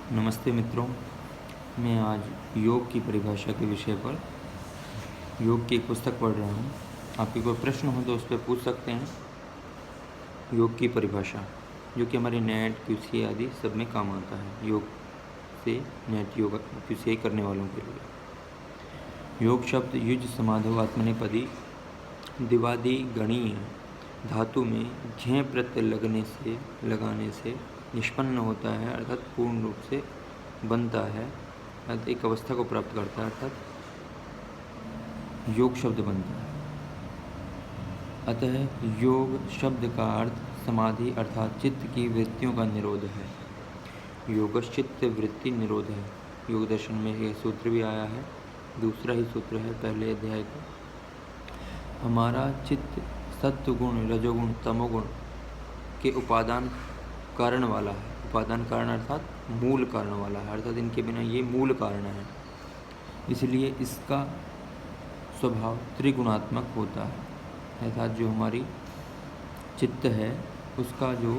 नमस्ते मित्रों, मैं आज योग की परिभाषा के विषय पर योग की एक पुस्तक पढ़ रहा हूँ। आपके कोई प्रश्न हो तो उस पर पूछ सकते हैं। योग की परिभाषा, जो कि हमारे नेट QCA आदि सब में काम आता है, योग से नेट योग QCA करने वालों के लिए। योग शब्द युज समाधो आत्मनेपदी दिवादि गणीय धातु में झें प्रत्यय लगाने से निष्पन्न होता है, अर्थात पूर्ण रूप से बनता है, अर्थात एक अवस्था को प्राप्त करता है, अर्थात योग शब्द बनता है। अतः योग शब्द का अर्थ समाधि अर्थात चित्त की वृत्तियों का निरोध है। योगश्चित्त वृत्ति निरोध है। योग दर्शन में यह सूत्र भी आया है, दूसरा ही सूत्र है पहले अध्याय का। हमारा चित्त सत्वगुण, रजोगुण, तमोगुण के उपादान कारण वाला है। उपादान कारण अर्थात मूल कारण वाला है, अर्थात इनके बिना ये मूल कारण है, इसलिए इसका स्वभाव त्रिगुणात्मक होता है। अर्थात जो हमारी चित्त है उसका जो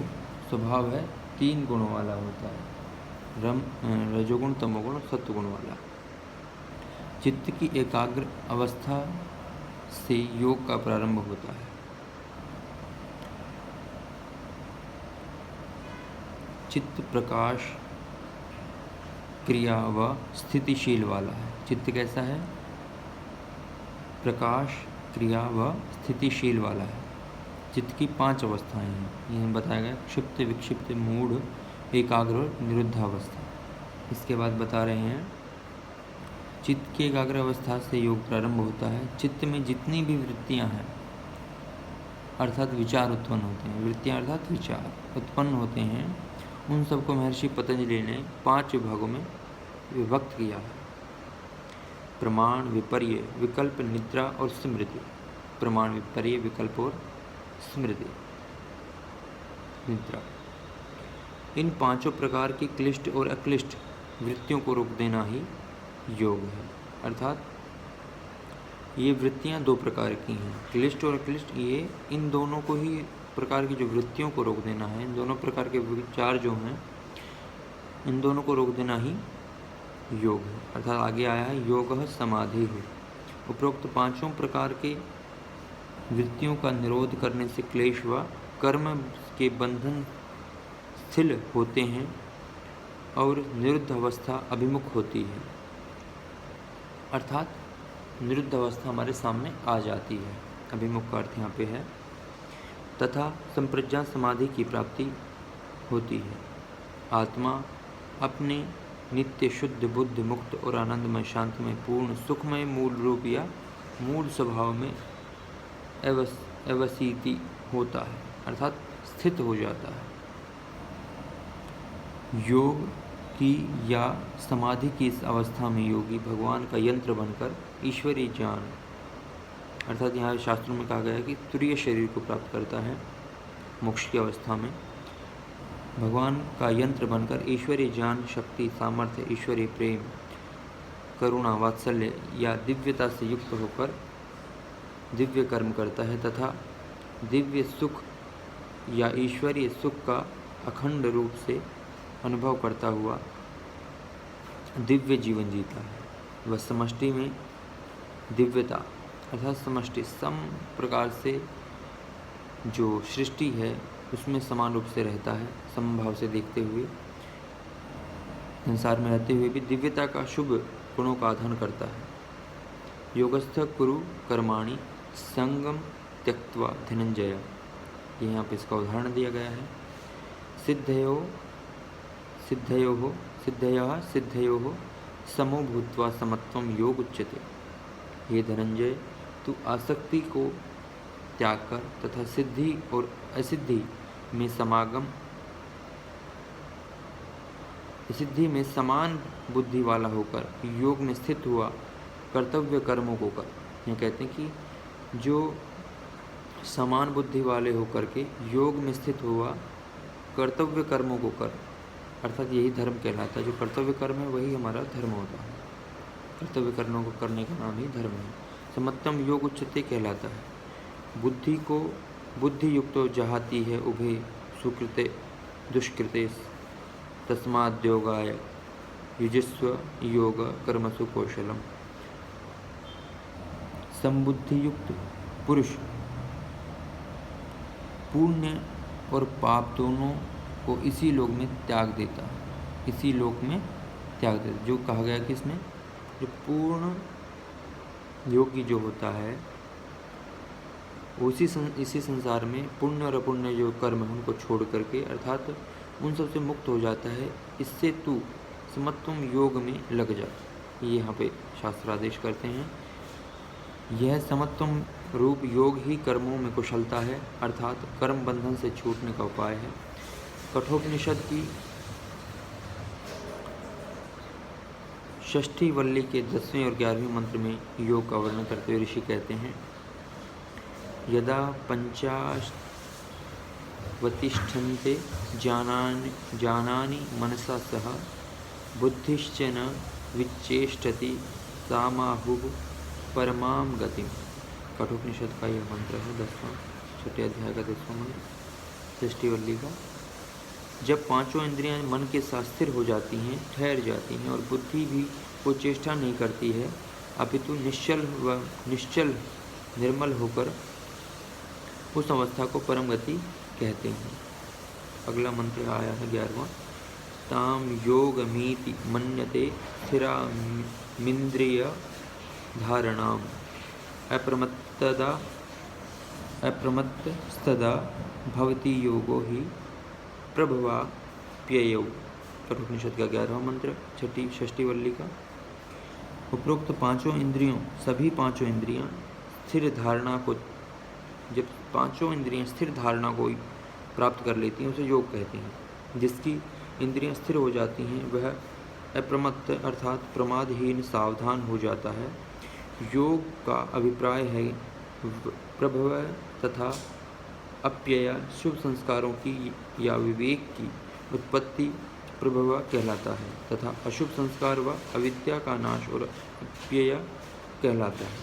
स्वभाव है 3 गुणों वाला होता है, रजोगुण, तमोगुण, सत्वगुण वाला। चित्त की एकाग्र अवस्था से योग का प्रारंभ होता है। चित्त प्रकाश, क्रिया व स्थितिशील वाला है। चित्त कैसा है? प्रकाश, क्रिया व स्थितिशील वाला है। चित्त की 5 अवस्थाएं हैं, यह बताया गया: क्षिप्त, विक्षिप्त, मूढ़, एकाग्र और निरुद्धावस्था। इसके बाद बता रहे हैं चित्त की एकाग्र अवस्था से योग प्रारंभ होता है। चित्त में जितनी भी वृत्तियां हैं अर्थात विचार उत्पन्न होते हैं, वृत्तियां अर्थात विचार उत्पन्न होते हैं, उन सबको महर्षि पतंजलि ने 5 विभागों में विभक्त किया है: प्रमाण, विपर्य, विकल्प, निद्रा और स्मृति। प्रमाण, विपर्य, विकल्प और स्मृति, निद्रा। इन 5 प्रकार की क्लिष्ट और अक्लिष्ट वृत्तियों को रोक देना ही योग है। अर्थात ये वृत्तियां 2 प्रकार की हैं, क्लिष्ट और अक्लिष्ट। ये इन दोनों को ही प्रकार की जो वृत्तियों को रोक देना है, इन दोनों प्रकार के विचार जो हैं, इन दोनों को रोक देना ही योग है। अर्थात आगे आया है योग समाधि है। उपरोक्त 5 प्रकार के वृत्तियों का निरोध करने से क्लेश व कर्म के बंधन शिथिल होते हैं और निरुद्ध अवस्था अभिमुख होती है। अर्थात निरुद्ध अवस्था हमारे सामने आ जाती है, अभिमुख का अर्थ यहाँ पे है, तथा संप्रज्ञा समाधि की प्राप्ति होती है। आत्मा अपने नित्य शुद्ध, बुद्ध, मुक्त और आनंदमय, शांतिमय, पूर्ण, सुखमय मूल रूप या मूल स्वभाव में अवसिति होता है, अर्थात स्थित हो जाता है। योग की या समाधि की इस अवस्था में योगी भगवान का यंत्र बनकर ईश्वरीय ज्ञान, अर्थात यहाँ शास्त्रों में कहा गया है कि तुरीय शरीर को प्राप्त करता है। मोक्ष की अवस्था में भगवान का यंत्र बनकर ईश्वरीय ज्ञान, शक्ति, सामर्थ्य, ईश्वरीय प्रेम, करुणा, वात्सल्य या दिव्यता से युक्त होकर दिव्य कर्म करता है तथा दिव्य सुख या ईश्वरीय सुख का अखंड रूप से अनुभव करता हुआ दिव्य जीवन जीता है। वह समष्टि में दिव्यता अर्थात समष्टि सम प्रकार से जो सृष्टि है उसमें समान रूप से रहता है, समभाव से देखते हुए संसार में रहते हुए भी दिव्यता का शुभ गुणों का आधान करता है। योगस्थ कुरु कर्माणि संगम त्यक्त्वा धनंजय, यहाँ पे इसका उदाहरण दिया गया है। सिद्धयोः समो भूत्वा समत्वं योग उच्यते। ये धनंजय, तू आसक्ति को त्याग कर तथा सिद्धि और असिद्धि में समान बुद्धि वाला होकर योग में स्थित हुआ कर्तव्य कर्मों को कर। ये कहते हैं कि जो समान बुद्धि वाले होकर के योग में स्थित हुआ कर्तव्य कर्मों को कर, अर्थात यही धर्म कहलाता है। जो कर्तव्य कर्म है वही हमारा धर्म होता है, कर्तव्य कर्मों को करने का नाम ही धर्म है। समत्तम योग उच्चते कहलाता है। बुद्धि को बुद्धि युक्तो जहाती है उभे सुकृते दुष्कृते तस्माद्योगाय युजस्व योग कर्मसु कौशलम। संबुद्धियुक्त पुरुष पुण्य और पाप दोनों को इसी लोक में त्याग देता है, इसी लोक में त्याग देता। जो कहा गया कि इसमें जो पूर्ण योगी जो होता है इसी संसार में पुण्य और अपुण्य जो कर्म है उनको छोड़ करके अर्थात उन सबसे मुक्त हो जाता है। इससे तू समत्वम योग में लग जा, ये यहाँ पे शास्त्र आदेश करते हैं। यह समत्वम रूप योग ही कर्मों में कुशलता है, अर्थात कर्म बंधन से छूटने का उपाय है। कठोपनिषद की षष्ठी वल्ली के 10वें और 11वें मंत्र में योग का वर्णन करते हुए ऋषि कहते हैं, यदा पंचावतिष्ठन्ते जानानि मनसा सह बुद्धिश्च न विचेष्टति सामाहुः परमां गतिम। कठोपनिषद का यह मंत्र है 10वां, छठे अध्याय का 10वां मंत्र, षष्ठी वल्ली का। जब पांचों इंद्रियां मन के साथ स्थिर हो जाती हैं, ठहर जाती हैं और बुद्धि भी कोई चेष्टा नहीं करती है, अपितु निश्चल निर्मल होकर उस अवस्था को परम गति कहते हैं। अगला मंत्र आया है 11वां, ताम योगमीति मन्यते स्थिरामिन्द्रिय धारणाम अप्रमत्तस्तदा भवति योगो ही प्रभवाप्ययौ। कठोपनिषद का 11वां मंत्र, षष्ठी वल्ली का। उपरोक्त सभी पांचों इंद्रियां स्थिर धारणा को, जब पांचों इंद्रियां स्थिर धारणा को प्राप्त कर लेती हैं उसे योग कहते हैं। जिसकी इंद्रियां स्थिर हो जाती हैं वह अप्रमत्त अर्थात प्रमादहीन सावधान हो जाता है। योग का अभिप्राय है प्रभव तथा अप्यय शुभ संस्कारों की या विवेक की उत्पत्ति प्रभव कहलाता है, तथा अशुभ संस्कार व अविद्या का नाश और अप्यय कहलाता है।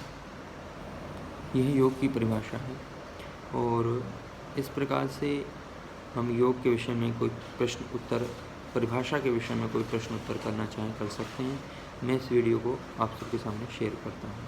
यह योग की परिभाषा है। और इस प्रकार से हम योग के विषय में कोई प्रश्न उत्तर, परिभाषा के विषय में कोई प्रश्न उत्तर करना चाहें कर सकते हैं। मैं इस वीडियो को आप सबके सामने शेयर करता हूँ।